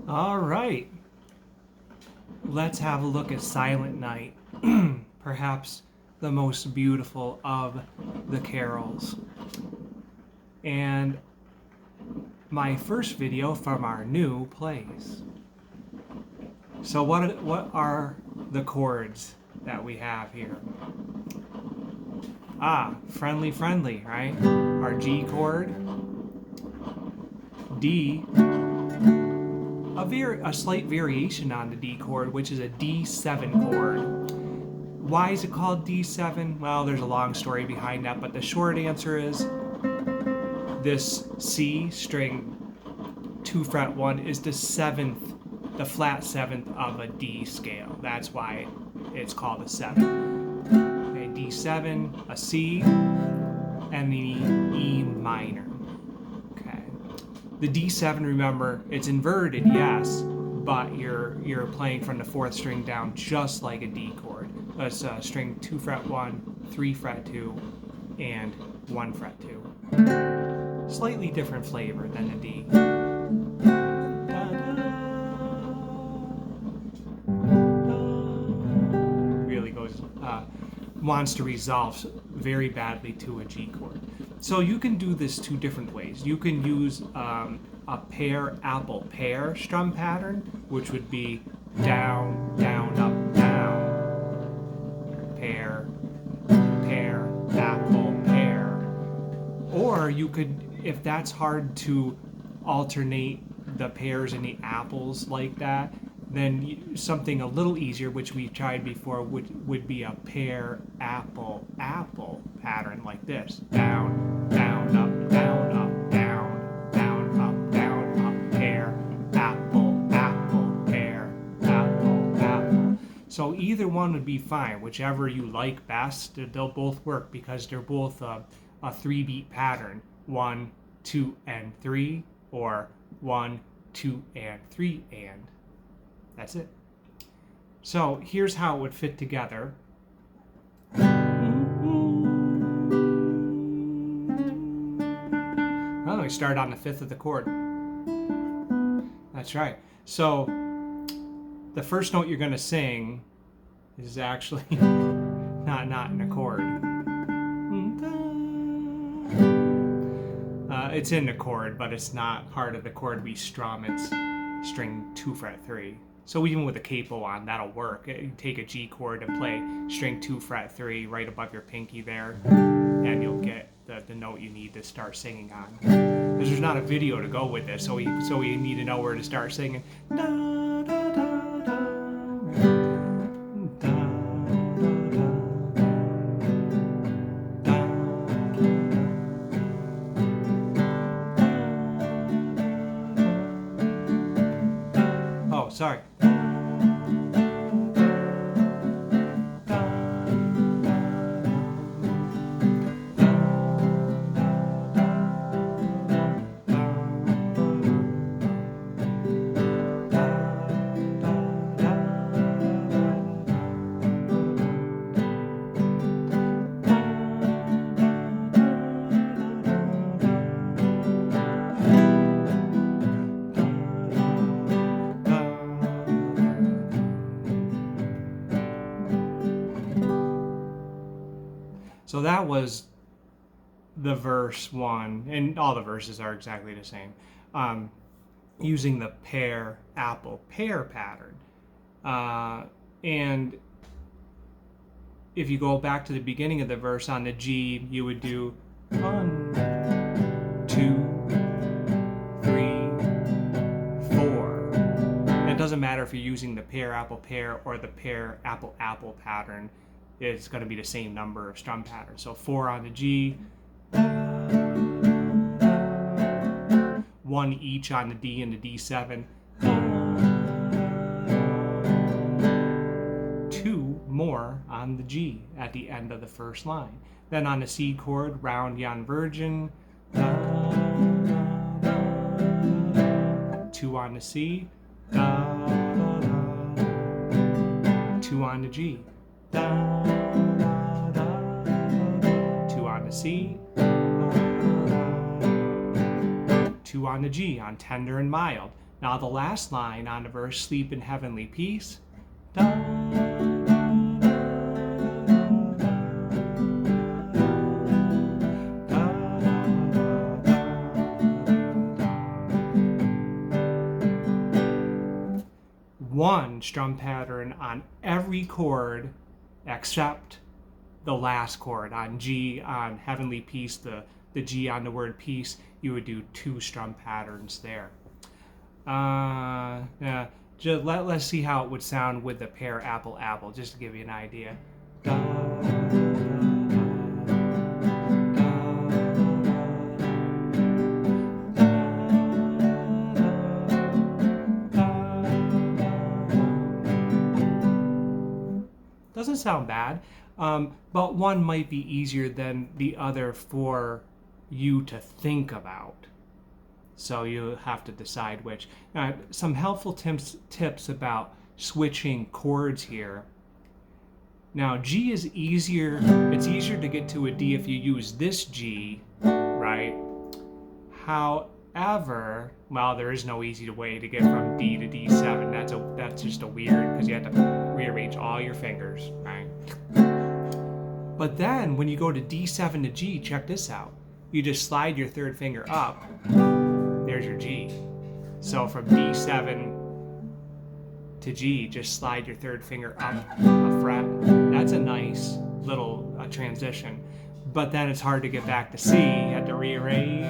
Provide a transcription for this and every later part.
All right, let's have a look at Silent Night, perhaps the most beautiful of the carols. And my first video from our new plays. So what are the chords that we have here? Friendly, right? Our G chord, D, a slight variation on the D chord, which is a D7 chord. Why is it called D7? Well, there's a long story behind that, but the short answer is this C string 2 fret 1 is the flat seventh of a D scale. That's why it's called a 7. Okay, D7, a C, and the E minor. Okay. The D7, remember, it's inverted, yes, but you're playing from the 4th string down just like a D chord. That's string 2 fret 1, 3 fret 2, and 1 fret 2. Slightly different flavor than the D. Really wants to resolve very badly to a G chord. So you can do this 2 different ways. You can use a pair, apple, pair strum pattern, which would be down, down, up, down, pair, pair, apple, pair. Or you could, if that's hard to alternate the pairs and the apples like that, then something a little easier, which we've tried before, would be a pair, apple, apple pattern like this. Down, down, up, down, up, down, down, up, down, up, pair, apple, apple, pair, apple, apple. So either one would be fine, whichever you like best. They'll both work because they're both a 3-beat pattern. 1, 2, and 3, or 1, 2, and 3, and. That's it. So here's how it would fit together. Well, we start on the 5th of the chord. That's right. So the first note you're going to sing is actually not in a chord. It's in the chord, but it's not part of the chord we strum. It's string 2 fret 3. So even with a capo on, that'll work. You take a G chord and play string 2 fret 3 right above your pinky there, and you'll get the note you need to start singing on. Because there's not a video to go with this, so we need to know where to start singing. Da, da, da, da. Sorry. So that was the verse 1, and all the verses are exactly the same, using the pair, apple, pair pattern. And if you go back to the beginning of the verse on the G, you would do 1, 2, 3, 4. It doesn't matter if you're using the pair, apple, pair, or the pair, apple, apple pattern. It's going to be the same number of strum patterns. So 4 on the G, 1 each on the D and the D7, 2 more on the G at the end of the first line. Then on the C chord, round yon virgin, 2 on the C, 2 on the G. 2 on the C, 2 on the G on tender and mild. Now the last line on the verse, sleep in heavenly peace. Da, one strum pattern on every chord except the last chord. On G, on heavenly peace, the G on the word peace, you would do 2 strum patterns there. Yeah, let's see how it would sound with the pair apple apple, just to give you an idea. Doesn't sound bad, but one might be easier than the other for you to think about. So you have to decide which. Some helpful tips about switching chords here. Now G is easier, it's easier to get to a D if you use this G, right? However, well, there is no easy way to get from D to D7. That's just a weird, because you have to rearrange all your fingers, right? But then when you go to D7 to G, check this out. You just slide your 3rd finger up. There's your G. So from D7 to G, just slide your 3rd finger up a fret. That's a nice little transition. But then it's hard to get back to C. You have to rearrange.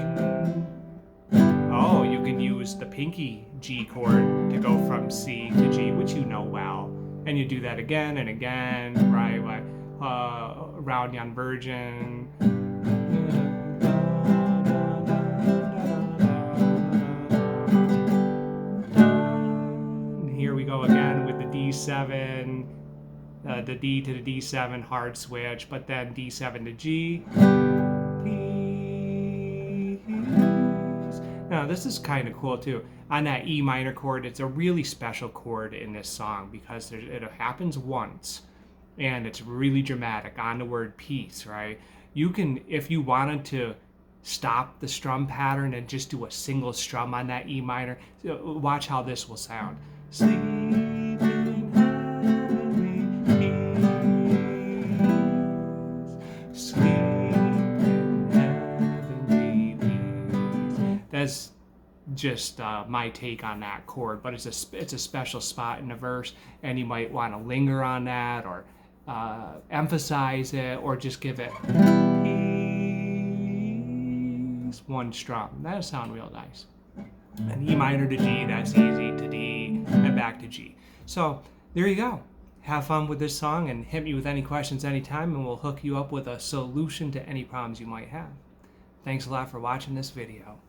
Oh, you can use the pinky G chord to go from C to G, which you know well. And you do that again and again, right? Round Young Virgin. Here we go again with the D7, the D to the D7 hard switch, but then D7 to G. Now this is kind of cool too. On that E minor chord, it's a really special chord in this song because it happens once and it's really dramatic on the word peace, right? You can, if you wanted to stop the strum pattern and just do a single strum on that E minor, watch how this will sound. Sleep in heavenly peace. Sleep in heavenly peace. That's just my take on that chord, but it's a special spot in the verse, and you might want to linger on that or emphasize it or just give it peace, 1 strum. That'll sound real nice. And E minor to G, that's easy, to D, and back to G. So there you go. Have fun with this song and hit me with any questions anytime, and we'll hook you up with a solution to any problems you might have. Thanks a lot for watching this video.